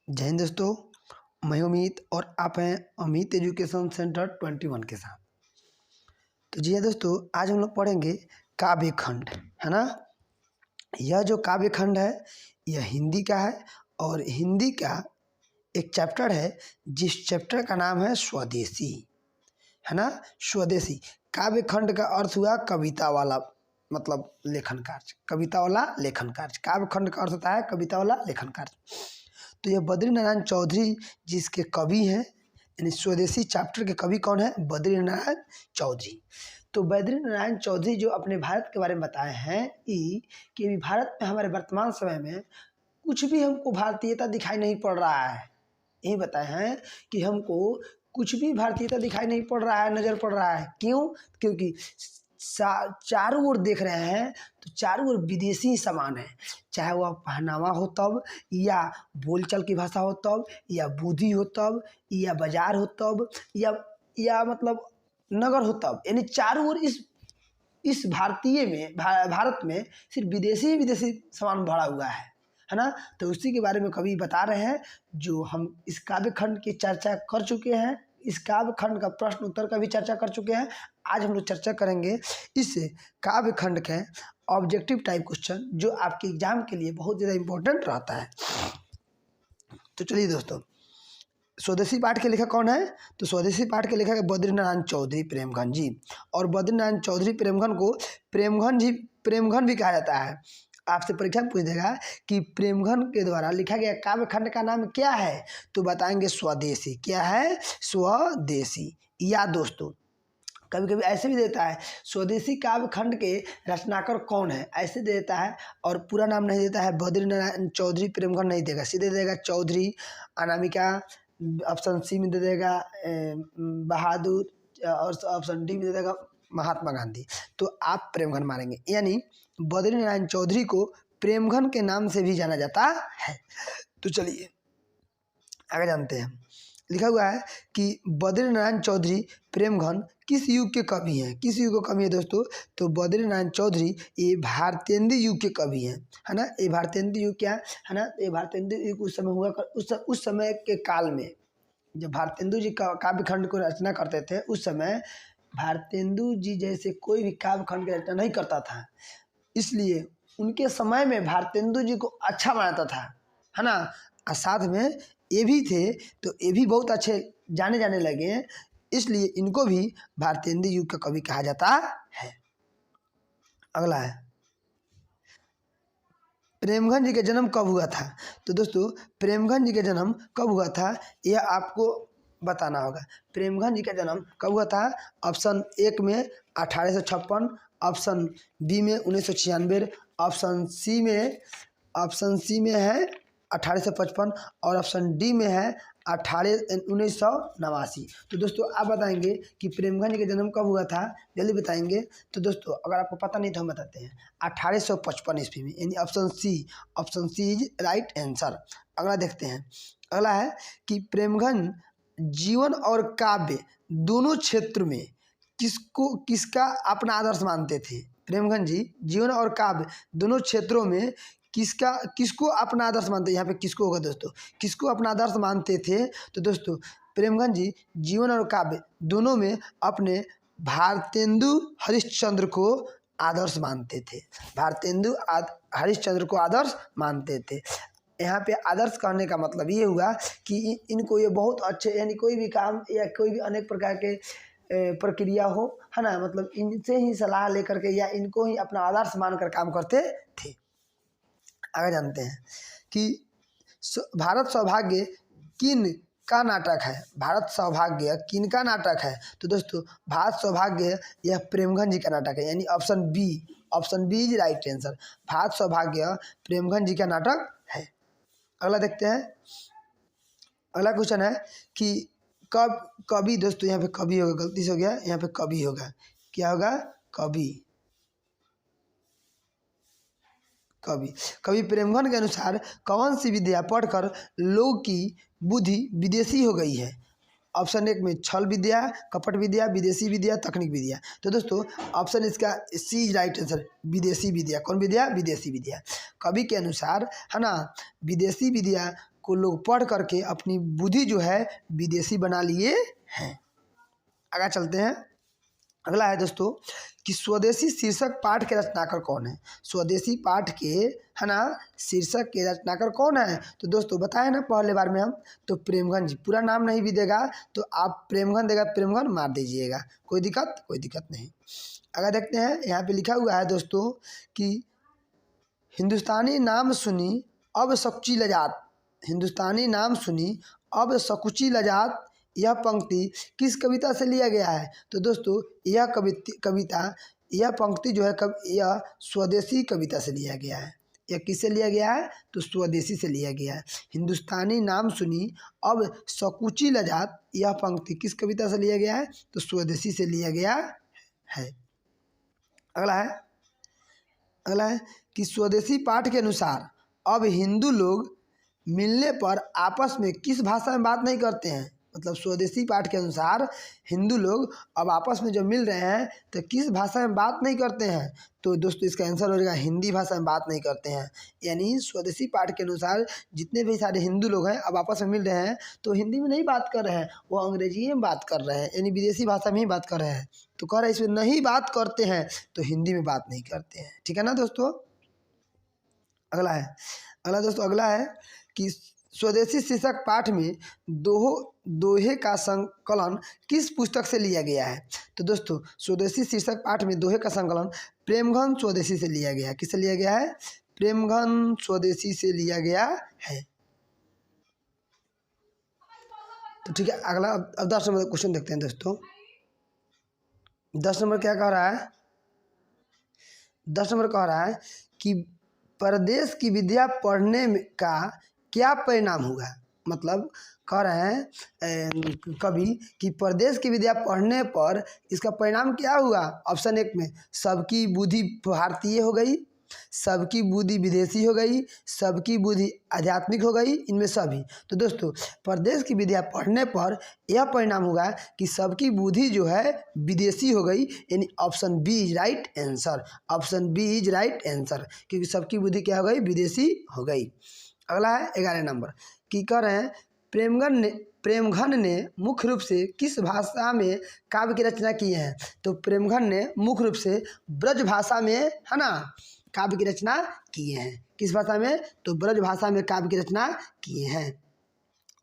जय हिंद दोस्तों, मैं अमित और आप हैं अमित एजुकेशन सेंटर 21 के साथ। तो जी हाँ दोस्तों, आज हम लोग पढ़ेंगे काव्य खंड, है ना। यह जो काव्य खंड है यह हिंदी का है और हिंदी का एक चैप्टर है जिस चैप्टर का नाम है स्वदेशी, है ना। स्वदेशी काव्य खंड का अर्थ हुआ कविता वाला, मतलब लेखन कार्य, कविता वाला लेखन कार्य। काव्य खंड का अर्थ होता है कविता वाला लेखन कार्य। तो यह बद्रीनारायण चौधरी जिसके कवि हैं, यानी स्वदेशी चैप्टर के कवि कौन है? बद्रीनारायण चौधरी। तो बद्रीनारायण चौधरी जो अपने भारत के बारे में बताए हैं कि अभी भारत में हमारे वर्तमान समय में कुछ भी हमको भारतीयता दिखाई नहीं पड़ रहा है। यही बताए हैं कि हमको कुछ भी भारतीयता दिखाई नहीं पड़ रहा है, नज़र पड़ रहा है। क्यों? क्योंकि चारों ओर देख रहे हैं तो चारों ओर विदेशी सामान है, चाहे वह पहनावा हो तब, या बोलचाल की भाषा हो तब, या बुद्धि हो तब, या बाजार हो तब, या मतलब नगर हो तब। यानी चारों ओर इस भारतीय में भारत में सिर्फ विदेशी सामान भरा हुआ है ना। तो उसी के बारे में कवि बता रहे हैं, जो हम इस काव्य खंड की चर्चा कर चुके हैं, इस काव्य खंड का प्रश्न उत्तर का भी चर्चा कर चुके हैं। आज हम लोग चर्चा करेंगे इस काव्य खंड के ऑब्जेक्टिव टाइप क्वेश्चन, जो आपके एग्जाम के लिए बहुत ज़्यादा इम्पोर्टेंट रहता है। तो चलिए दोस्तों, स्वदेशी पाठ के लेखक कौन है? तो स्वदेशी पाठ के लेखक है बद्रीनारायण चौधरी प्रेमघन जी। और बद्रीनारायण चौधरी प्रेमघन को प्रेमघन भी कहा जाता है। आपसे परीक्षा में पूछ देगा कि प्रेमघन के द्वारा लिखा गया काव्य खंड का नाम क्या है, तो बताएंगे स्वदेशी। क्या है? स्वदेशी। या दोस्तों, कभी कभी ऐसे भी देता है स्वदेशी काव्य खंड के रचनाकार कौन है, ऐसे देता है, और पूरा नाम नहीं देता है। बद्रीनारायण चौधरी प्रेमघन नहीं देगा, सीधे देगा चौधरी अनामिका, ऑप्शन सी में दे देगा बहादुर, और ऑप्शन डी में दे देगा महात्मा गांधी। तो आप प्रेमघन मारेंगे, यानी बद्रीनारायण चौधरी को प्रेमघन के नाम से भी जाना जाता है। तो चलिए आगे जानते हैं। लिखा हुआ है कि बद्रीनारायण चौधरी प्रेमघन किस युग के कवि हैं? किस युग के कवि हैं दोस्तों? तो बद्रीनारायण चौधरी ये भारतेंदु युग के कवि हैं, है ना। ये भारतेंदु युग क्या है ना? ये भारतेंदु युग उस समय हुआ उस समय के काल में जब भारतेंदु जी काव्य खंड को रचना करते थे, उस समय भारतेंदु जी जैसे कोई भी काव्य खंड की रचना नहीं करता था। इसलिए उनके समय में भारतेंदु जी को अच्छा मानता था, है ना। और साथ में ये भी थे, तो ये भी बहुत अच्छे जाने जाने लगे, इसलिए इनको भी भारतेंदु युग का कवि कहा जाता है। अगला है, प्रेमघन जी का जन्म कब हुआ था? तो दोस्तों, प्रेमघन जी का जन्म कब हुआ था यह आपको बताना होगा। प्रेमघन जी का जन्म कब हुआ था? ऑप्शन एक में 1856, ऑप्शन बी में 1996, ऑप्शन सी में है 1855, और ऑप्शन डी में है 1989। तो दोस्तों आप बताएंगे कि प्रेमघन जी का जन्म कब हुआ था, जल्दी बताएंगे। तो दोस्तों अगर आपको पता नहीं तो हम बताते हैं, 1855 ईस्वी में, यानी option C is right answer. अगला देखते हैं। अगला है कि प्रेमघन जीवन और काव्य दोनों क्षेत्र में किसका अपना आदर्श मानते थे? प्रेमघन जी जीवन और काव्य दोनों क्षेत्रों में किसको अपना आदर्श मानते? यहाँ पे किसको होगा दोस्तों? किसको अपना आदर्श मानते थे? तो दोस्तों प्रेमघन जी जीवन और काव्य दोनों में अपने भारतेंदु हरिश्चंद्र को आदर्श मानते थे। भारतेंदु हरिश्चंद्र को आदर्श मानते थे। यहाँ पे आदर्श करने का मतलब ये हुआ कि इनको ये बहुत अच्छे, यानी कोई भी काम या कोई भी अनेक प्रकार के प्रक्रिया हो, है ना, मतलब इनसे ही सलाह लेकर के या इनको ही अपना आदर्श मानकर काम करते थे। आगे जानते हैं कि भारत सौभाग्य किन का नाटक है? भारत सौभाग्य किन का नाटक है? तो दोस्तों भारत सौभाग्य यह प्रेमघन जी का नाटक है, यानी option B is right answer. Bharat Saubhagya Premghan जी का नाटक है। अगला देखते हैं। अगला क्वेश्चन है कि कवि, दोस्तों यहाँ पे कवि होगा, गलती से हो गया, यहाँ पे कवि होगा। क्या होगा? कवि प्रेमघन के अनुसार कौन सी विद्या पढ़कर लोग की बुद्धि विदेशी हो गई है? ऑप्शन एक में छल विद्या, कपट विद्या, विदेशी विद्या, तकनीक विद्या। तो दोस्तों ऑप्शन इसका सी राइट आंसर, विदेशी विद्या। कौन विद्या? विदेशी विद्या। कवि के अनुसार, है ना, विदेशी विद्या को लोग पढ़ करके अपनी बुद्धि जो है विदेशी बना लिए हैं। आगे चलते हैं। अगला है दोस्तों कि स्वदेशी शीर्षक पाठ के रचनाकार कौन है। स्वदेशी पाठ के है ना शीर्षक के रचनाकार कौन है। तो दोस्तों बताए ना पहले बार में हम, तो प्रेमगन जी। पूरा नाम नहीं भी देगा तो आप प्रेमगन देगा प्रेमगन मार दीजिएगा, कोई दिक्कत नहीं। अगर देखते हैं यहाँ पे लिखा हुआ है दोस्तों कि हिंदुस्तानी नाम सुनी अब सकुची लजात, हिंदुस्तानी नाम सुनी अब सकुची लजात, यह पंक्ति किस कविता से लिया गया है। तो दोस्तों यह यह पंक्ति जो है यह स्वदेशी कविता से लिया गया है। यह किससे लिया गया है, तो स्वदेशी से लिया गया है। हिंदुस्तानी नाम सुनी अब सकुची लजात, यह पंक्ति किस कविता से लिया गया है, तो स्वदेशी से लिया गया है। अगला है कि स्वदेशी पाठ के अनुसार अब हिंदू लोग मिलने पर आपस में किस भाषा में बात नहीं करते हैं। मतलब स्वदेशी पाठ के अनुसार हिंदू लोग अब आपस में जब मिल रहे हैं तो किस भाषा में बात नहीं करते हैं। तो दोस्तों इसका आंसर हो जाएगा हिंदी भाषा में बात नहीं करते हैं। यानी स्वदेशी पाठ के अनुसार जितने भी सारे हिंदू लोग हैं अब आपस में मिल रहे हैं तो हिंदी में नहीं बात कर रहे हैं, वो अंग्रेजी में बात कर रहे हैं, यानी विदेशी भाषा में ही बात कर रहे हैं। तो कह रहे हैं इसमें नहीं बात करते हैं तो हिंदी में बात नहीं करते हैं। ठीक है ना दोस्तों। अगला है कि स्वदेशी शीर्षक पाठ में दोहे का संकलन किस पुस्तक से लिया गया है। तो दोस्तों स्वदेशी शीर्षक पाठ में दोहे का संकलन प्रेमघन स्वदेशी से लिया गया है। किससे लिया गया है, प्रेमघन स्वदेशी से लिया गया है। तो ठीक है, अगला अब 10 नंबर क्वेश्चन देखते हैं दोस्तों। 10 नंबर क्या कह रहा है, 10 नंबर कह रहा है कि परदेश की विद्या पढ़ने का क्या परिणाम होगा। मतलब कह रहे हैं कवि कि परदेश की विद्या पढ़ने पर इसका परिणाम क्या हुआ। ऑप्शन 1 में सबकी बुद्धि भारतीय हो गई, सबकी बुद्धि विदेशी हो गई, सबकी बुद्धि आध्यात्मिक हो गई, इनमें सभी। तो दोस्तों परदेश की विद्या पढ़ने पर यह परिणाम होगा कि सबकी बुद्धि जो है विदेशी हो गई, यानी option B is right answer. Option B is right answer, क्योंकि सबकी बुद्धि क्या हो गई, विदेशी हो गई। अगला है 11 नंबर कि कह रहे हैं प्रेमघन ने मुख्य रूप से किस भाषा में काव्य की रचना की है। तो प्रेमघन ने मुख्य रूप से ब्रज भाषा में है ना काव्य की रचना किए हैं। किस भाषा में, तो ब्रज भाषा में काव्य की रचना किए हैं।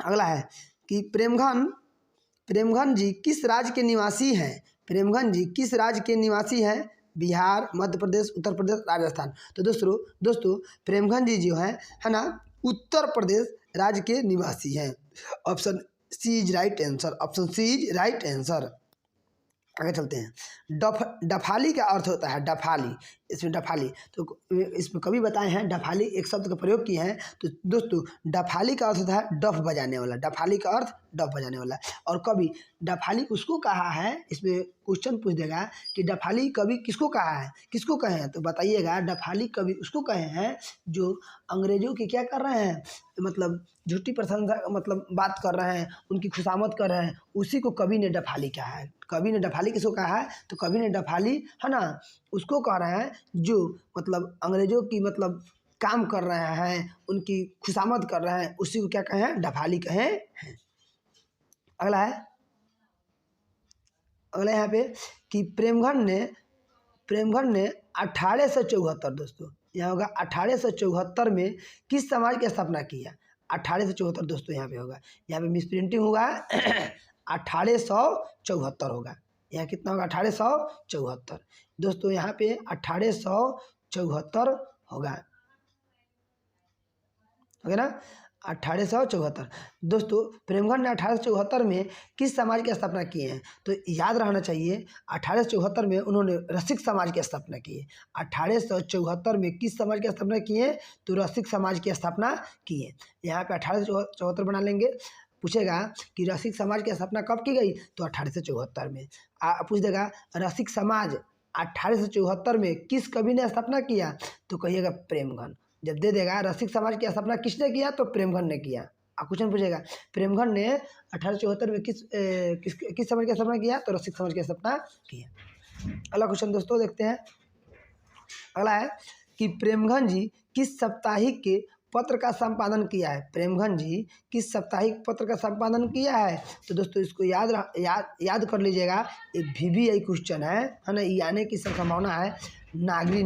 अगला है कि प्रेमघन जी किस राज्य के निवासी हैं। प्रेमघन जी किस राज्य के निवासी हैं, बिहार, मध्य प्रदेश, उत्तर प्रदेश, राजस्थान। तो दोस्तों प्रेमघन जी जो है ना उत्तर प्रदेश राज्य के निवासी हैं। Option C is right answer. Option C is right answer. आगे चलते हैं। डफाली का अर्थ होता है डफाली। इसमें डफाली तो इसमें कभी बताए हैं डफाली एक शब्द का प्रयोग किए हैं। तो दोस्तों डफाली का अर्थ होता है डफ बजाने वाला। डफाली का अर्थ डफ बजाने वाला। और कभी डफाली उसको कहा है, इसमें क्वेश्चन पूछ देगा कि डफाली कवि किसको कहा है, किसको कहे हैं। तो बताइएगा डफाली कवि उसको कहे हैं जो अंग्रेजों की क्या कर रहे हैं, मतलब झूठी प्रशंसा मतलब बात कर रहे हैं, उनकी खुशामद कर रहे हैं, उसी को कवि ने डफाली कहा है। कवि ने डफाली किसको कहा है, तो कवि ने डफाली है ना उसको कह रहे हैं जो मतलब अंग्रेजों की मतलब काम कर रहे हैं, उनकी खुशामद कर रहे हैं, उसी को क्या कहें, डफाली कहें हैं। अगला यहाँ पे कि प्रेमघन ने 1874 दोस्तों यहाँ होगा 1874 में किस समाज की स्थापना की है। 1874 दोस्तों यहाँ पे होगा, यहाँ पे मिस प्रिंटिंग होगा 1874 होगा। यहाँ कितना होगा 1874 दोस्तों, यहाँ पे 1874 होगा, ओके ना 1874। दोस्तों प्रेमघन ने 1874 में किस समाज की स्थापना की है। तो याद रहना चाहिए 1874 में उन्होंने रसिक समाज की स्थापना की है। 1874 में किस समाज की स्थापना की है, तो रसिक समाज की स्थापना की है। यहाँ पे 1874 बना लेंगे। पूछेगा कि रसिक समाज की स्थापना कब की गई, तो 1874 में। पूछ देगा रसिक समाज 1874 में किस कवि ने स्थापना किया, तो कहिएगा प्रेमघन। जब दे देगा रसिक समाज की स्थापना किसने किया, तो प्रेमघन ने किया। क्वेश्चन पूछेगा प्रेमघन ने 1874 में किस समाज की स्थापना किया, तो रसिक समाज की स्थापना किया। अगला क्वेश्चन दोस्तों देखते हैं। अगला है कि प्रेमघन जी किस साप्ताहिक के पत्र का संपादन किया है? प्रेमघन जी किस साप्ताहिक पत्र का संपादन किया है? तो दोस्तों इसको याद कर लीजिएगा, ये VVI क्वेश्चन है ना, ये आने की संभावना है। नागरी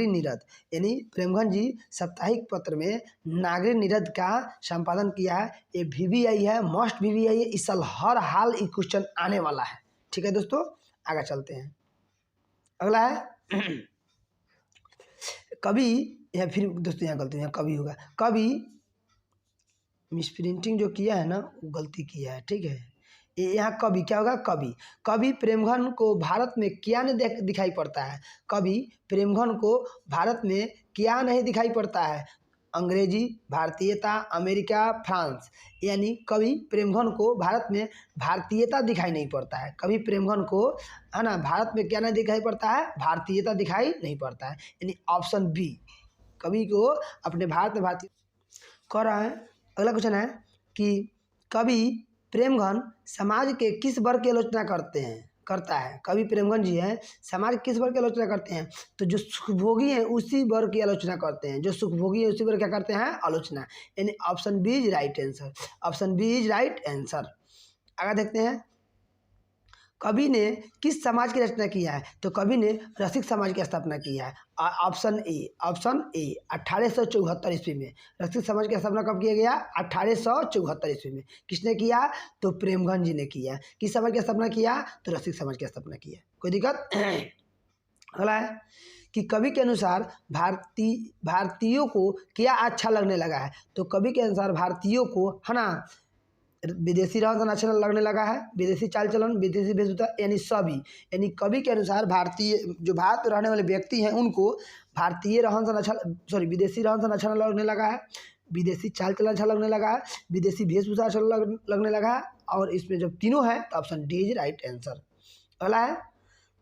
नीरद यानी प्रेमघन जी साप्ताहिक पत्र में नागरी नीरद का संपादन किया है। ये VVI है, मस्ट VVI है, इस साल हर हाल ये क्वेश्चन आने वाला है। ठीक है दोस्तों, आगे चलते हैं। अगला है कवि, या फिर दोस्तों यहाँ गलती है, कवि होगा, कवि मिसप्रिंटिंग जो किया है ना वो गलती किया है। ठीक है, यहाँ कवि क्या होगा? कवि प्रेमघन को भारत में क्या नहीं दिखाई पड़ता है? कवि प्रेमघन को भारत में क्या नहीं दिखाई पड़ता है? अंग्रेजी, भारतीयता, अमेरिका, फ्रांस। यानी कवि प्रेमघन को भारत में भारतीयता दिखाई नहीं पड़ता है। कवि प्रेमघन को है ना भारत में क्या नहीं दिखाई पड़ता है? भारतीयता दिखाई नहीं पड़ता है। यानी ऑप्शन बी, कवि को अपने भारत में भारतीय कह रहा है। अगला क्वेश्चन है कि कवि प्रेमघन समाज के किस वर्ग की आलोचना करता है? कवि प्रेमघन जी हैं, समाज किस वर्ग की आलोचना करते हैं? तो जो सुखभोगी हैं उसी वर्ग की आलोचना करते हैं। जो सुखभोगी है उसी वर्ग क्या करते हैं? आलोचना। यानी option B is right answer. Option B is right answer. आगे देखते हैं, कवि ने किस समाज की रचना किया है? तो कवि ने रसिक समाज की स्थापना किया है। ऑप्शन ए 1874 ईस्वी में। रसिक समाज की स्थापना कब किया गया? 1874 ईस्वी में। किसने किया? तो प्रेमघन जी ने किया। किस समाज की स्थापना किया? तो रसिक समाज की स्थापना किया। कोई दिक्कत? अगला है कि कवि के अनुसार भारतीयों को क्या अच्छा लगने लगा है? तो कवि के अनुसार भारतीयों को है ना विदेशी रहन सहन अच्छा लगने लगा है, विदेशी चाल चलन, विदेशी वेशभूषा, यानी सभी। यानी कवि के अनुसार भारतीय जो भारत में रहने वाले व्यक्ति हैं उनको भारतीय रहन सहन विदेशी रहन सहन अच्छा लगने लगा है, विदेशी चाल चलन अच्छा लगने लगा है, विदेशी वेशभूषा अच्छा लगने लगा है। और इसमें जब तीनों है तो option D is right answer. अगला है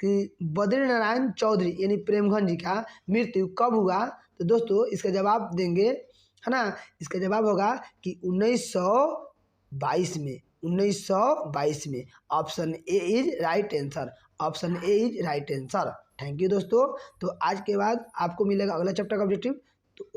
कि बद्रीनारायण चौधरी यानी प्रेमघन जी का मृत्यु कब हुआ? तो दोस्तों इसका जवाब देंगे है ना, इसका जवाब होगा कि 1922 में। 1922 में। Option A is right answer. Option A is right answer. Thank you दोस्तों। तो आज के बाद आपको मिलेगा अगला चैप्टर का ऑब्जेक्टिव। तो